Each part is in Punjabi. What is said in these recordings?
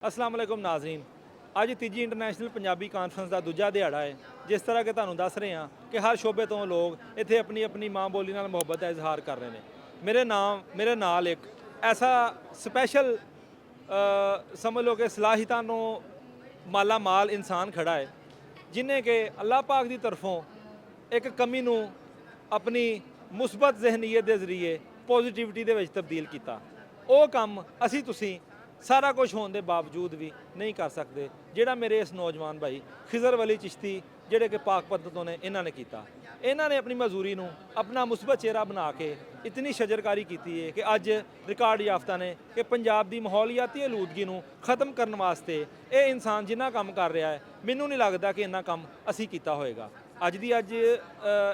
अस्सलाम वालेकुम नाज़रीन। ਅੱਜ ਤੀਜੀ ਇੰਟਰਨੈਸ਼ਨਲ ਪੰਜਾਬੀ ਕਾਨਫਰੰਸ ਦਾ ਦੂਜਾ ਦਿਹਾੜਾ ਹੈ। ਜਿਸ ਤਰ੍ਹਾਂ ਕਿ ਤੁਹਾਨੂੰ ਦੱਸ ਰਹੇ ਹਾਂ ਕਿ ਹਰ ਸ਼ੋਬੇ ਤੋਂ ਲੋਕ ਇੱਥੇ ਆਪਣੀ ਆਪਣੀ ਮਾਂ ਬੋਲੀ ਨਾਲ ਮੁਹੱਬਤ ਦਾ ਇਜ਼ਹਾਰ ਕਰ ਰਹੇ ਨੇ। ਮੇਰੇ ਨਾਲ ਇੱਕ ਐਸਾ ਸਪੈਸ਼ਲ ਸਮਝ ਲਓ ਕਿ ਸਲਾਹੀਤਾਂ ਨੂੰ ਮਾਲਾ ਮਾਲ ਇਨਸਾਨ ਖੜਾ ਹੈ ਜਿਨੇ ਕਿ ਅੱਲਾਹ ਪਾਕ ਦੀ ਤਰਫੋਂ ਇੱਕ ਕਮੀ ਨੂੰ ਆਪਣੀ ਮੁਸਬਤ ਜ਼ਹਿਨੀਅਤ ਦੇ ਜ਼ਰੀਏ ਪੋਜ਼ਿਟਿਵਿਟੀ ਦੇ ਵਿੱਚ ਤਬਦੀਲ ਕੀਤਾ। ਉਹ ਕੰਮ ਅਸੀਂ ਤੁਸੀਂ ਸਾਰਾ ਕੁਝ ਹੋਣ ਦੇ ਬਾਵਜੂਦ ਵੀ ਨਹੀਂ ਕਰ ਸਕਦੇ ਜਿਹੜਾ ਮੇਰੇ ਇਸ ਨੌਜਵਾਨ ਭਾਈ ਖਿਜ਼ਰ ਵਲੀ ਚਿਸ਼ਤੀ ਜਿਹੜੇ ਕਿ ਪਾਕ ਪੱਤ ਤੋਂ ਨੇ ਇਹਨਾਂ ਨੇ ਕੀਤਾ। ਇਹਨਾਂ ਨੇ ਆਪਣੀ ਮਜ਼ਦੂਰੀ ਨੂੰ ਆਪਣਾ ਮੁਸਬਤ ਚਿਹਰਾ ਬਣਾ ਕੇ ਇਤਨੀ ਸ਼ਜਰਕਾਰੀ ਕੀਤੀ ਹੈ ਕਿ ਅੱਜ ਰਿਕਾਰਡ ਯਾਫਤਾ ਨੇ ਕਿ ਪੰਜਾਬ ਦੀ ਮਾਹੌਲੀਆਤੀ ਆਲੂਦਗੀ ਨੂੰ ਖਤਮ ਕਰਨ ਵਾਸਤੇ ਇਹ ਇਨਸਾਨ ਜਿੰਨਾ ਕੰਮ ਕਰ ਰਿਹਾ ਹੈ ਮੈਨੂੰ ਨਹੀਂ ਲੱਗਦਾ ਕਿ ਇੰਨਾ ਕੰਮ ਅਸੀਂ ਕੀਤਾ ਹੋਏਗਾ। ਅੱਜ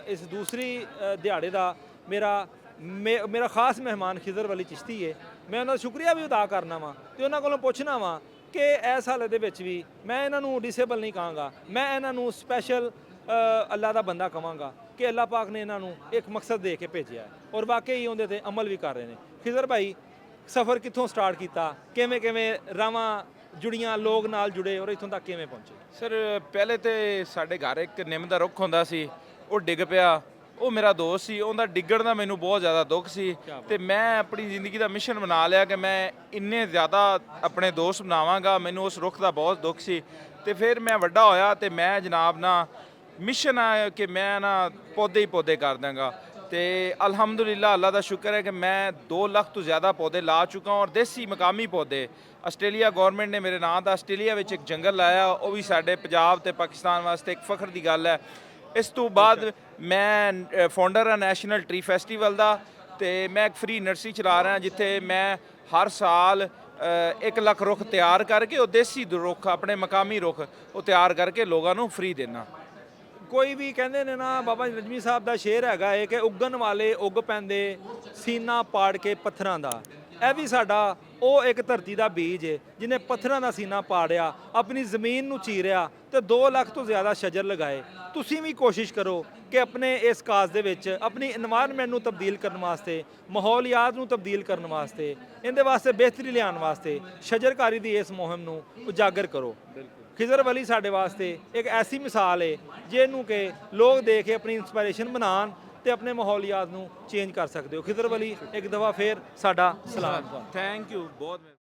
ਇਸ ਦੂਸਰੀ ਦਿਹਾੜੇ ਦਾ ਮੇਰਾ ਖਾਸ ਮਹਿਮਾਨ ਖਿਜ਼ਰ ਵਲੀ ਚਿਸ਼ਤੀ ਹੈ। ਮੈਂ ਉਹਨਾਂ ਦਾ ਸ਼ੁਕਰੀਆ ਵੀ ਅਦਾ ਕਰਨਾ ਵਾ ਤੇ ਉਹਨਾਂ ਕੋਲੋਂ ਪੁੱਛਣਾ ਵਾ ਕਿ ਇਸ ਹਾਲਤ ਦੇ ਵਿੱਚ ਵੀ ਮੈਂ ਇਹਨਾਂ ਨੂੰ ਡਿਸੇਬਲ ਨਹੀਂ ਕਹਾਂਗਾ, ਮੈਂ ਇਹਨਾਂ ਨੂੰ ਸਪੈਸ਼ਲ ਅੱਲਾ ਦਾ ਬੰਦਾ ਕਹਾਂਗਾ ਕਿ ਅੱਲਾਹ ਪਾਕ ਨੇ ਇਹਨਾਂ ਨੂੰ ਇੱਕ ਮਕਸਦ ਦੇ ਕੇ ਭੇਜਿਆ ਔਰ ਵਾਕਈ ਉਹਦੇ ਤੇ ਅਮਲ ਵੀ ਕਰ ਰਹੇ ਨੇ। ਖਿਜ਼ਰ ਭਾਈ ਸਫ਼ਰ ਕਿੱਥੋਂ ਸਟਾਰਟ ਕੀਤਾ, ਕਿਵੇਂ ਰਾਵਾਂ ਜੁੜੀਆਂ, ਲੋਕ ਨਾਲ ਜੁੜੇ ਔਰ ਇੱਥੋਂ ਤੱਕ ਕਿਵੇਂ ਪਹੁੰਚੇ? ਸਰ ਪਹਿਲੇ ਤੇ ਸਾਡੇ ਘਰ ਇੱਕ ਨਿੰਮ ਦਾ ਰੁੱਖ ਹੁੰਦਾ ਸੀ, ਉਹ ਡਿੱਗ ਪਿਆ। ਉਹ ਮੇਰਾ ਦੋਸਤ ਸੀ, ਉਹਦਾ ਡਿੱਗਣ ਦਾ ਮੈਨੂੰ ਬਹੁਤ ਜ਼ਿਆਦਾ ਦੁੱਖ ਸੀ ਤੇ ਮੈਂ ਆਪਣੀ ਜ਼ਿੰਦਗੀ ਦਾ ਮਿਸ਼ਨ ਬਣਾ ਲਿਆ ਕਿ ਮੈਂ ਇੰਨੇ ਜ਼ਿਆਦਾ ਆਪਣੇ ਦੋਸਤ ਬਣਾਵਾਂਗਾ। ਮੈਨੂੰ ਉਸ ਰੁੱਖ ਦਾ ਬਹੁਤ ਦੁੱਖ ਸੀ ਤੇ ਫਿਰ ਮੈਂ ਵੱਡਾ ਹੋਇਆ ਤੇ ਮੈਂ ਜਨਾਬ ਨਾ ਮਿਸ਼ਨ ਆ ਕਿ ਮੈਂ ਨਾ ਪੌਦੇ ਹੀ ਪੌਦੇ ਕਰ ਦਾਂਗਾ ਤੇ ਅਲਹਮਦੁਲਿਲਾ ਅੱਲਾ ਦਾ ਸ਼ੁਕਰ ਹੈ ਕਿ ਮੈਂ 2 ਲੱਖ ਤੋਂ ਜ਼ਿਆਦਾ ਪੌਦੇ ਲਾ ਚੁੱਕਾ ਔਰ ਦੇਸੀ ਮਕਾਮੀ ਪੌਦੇ। ਆਸਟ੍ਰੇਲੀਆ ਗਵਰਨਮੈਂਟ ਨੇ ਮੇਰੇ ਨਾਂ ਦਾ ਆਸਟ੍ਰੇਲੀਆ ਵਿੱਚ ਇੱਕ ਜੰਗਲ ਲਾਇਆ, ਉਹ ਵੀ ਸਾਡੇ ਪੰਜਾਬ ਤੇ ਪਾਕਿਸਤਾਨ ਵਾਸਤੇ ਇੱਕ ਫਖਰ ਦੀ ਗੱਲ ਹੈ। ਇਸ ਤੋਂ ਬਾਅਦ ਮੈਂ ਫਾਊਂਡਰ ਹਾਂ ਨੈਸ਼ਨਲ ਟਰੀ ਫੈਸਟੀਵਲ ਦਾ ਤੇ ਮੈਂ ਇੱਕ ਫ੍ਰੀ ਨਰਸਰੀ ਚਲਾ ਰਿਹਾ ਜਿੱਥੇ ਮੈਂ ਹਰ ਸਾਲ 1 ਲੱਖ ਰੁੱਖ ਤਿਆਰ ਕਰਕੇ ਉਹ ਦੇਸੀ ਰੁੱਖ ਆਪਣੇ ਮਕਾਮੀ ਰੁੱਖ ਉਹ ਤਿਆਰ ਕਰਕੇ ਲੋਕਾਂ ਨੂੰ ਫ੍ਰੀ ਦੇਣਾ। ਕੋਈ ਵੀ ਕਹਿੰਦੇ ਨੇ ਨਾ, ਬਾਬਾ ਨਜਮੀ ਸਾਹਿਬ ਦਾ ਸ਼ੇਰ ਹੈਗਾ ਹੈ ਕਿ ਉੱਗਣ ਵਾਲੇ ਉੱਗ ਪੈਂਦੇ ਸੀਨਾ ਪਾੜ ਕੇ ਪੱਥਰਾਂ ਦਾ। ਇਹ ਵੀ ਸਾਡਾ ਉਹ ਇੱਕ ਧਰਤੀ ਦਾ ਬੀਜ ਹੈ ਜਿਹਨੇ ਪੱਥਰਾਂ ਦਾ ਸੀਨਾ ਪਾੜਿਆ, ਆਪਣੀ ਜ਼ਮੀਨ ਨੂੰ ਚੀਰਿਆ ਤੇ 2 ਲੱਖ ਤੋਂ ਜ਼ਿਆਦਾ ਸ਼ਜਰ ਲਗਾਏ। ਤੁਸੀਂ ਵੀ ਕੋਸ਼ਿਸ਼ ਕਰੋ ਕਿ ਆਪਣੇ ਇਸ ਕਾਜ਼ ਦੇ ਵਿੱਚ ਆਪਣੀ এনवायरमेंट ਨੂੰ ਤਬਦੀਲ ਕਰਨ ਵਾਸਤੇ, ਮਾਹੌਲੀਆਤ ਨੂੰ ਤਬਦੀਲ ਕਰਨ ਵਾਸਤੇ, ਇਹਦੇ ਵਾਸਤੇ ਬਿਹਤਰੀ ਲਿਆਉਣ ਵਾਸਤੇ ਸ਼ਜਰਕਾਰੀ ਦੀ ਇਸ ਮੁਹਿੰਮ ਨੂੰ ਉਜਾਗਰ ਕਰੋ। ਖਿਜ਼ਰ ਵਲੀ ਸਾਡੇ ਵਾਸਤੇ ਇੱਕ ਐਸੀ ਮਿਸਾਲ ਹੈ ਜਿਹਨੂੰ ਕਿ ਲੋਕ ਦੇਖ ਕੇ ਆਪਣੀ ਇੰਸਪਾਇਰੇਸ਼ਨ ਬਣਾਉਣ ਤੇ ਆਪਣੇ ਮਾਹੌਲੀਆਤ ਨੂੰ ਚੇਂਜ ਕਰ ਸਕਦੇ ਹੋ। ਖਿਜ਼ਰ ਵਲੀ ਇੱਕ ਦਫਾ ਫੇਰ ਸਾਡਾ ਸਲਾਮ। ਥੈਂਕ ਯੂ ਬਹੁਤ।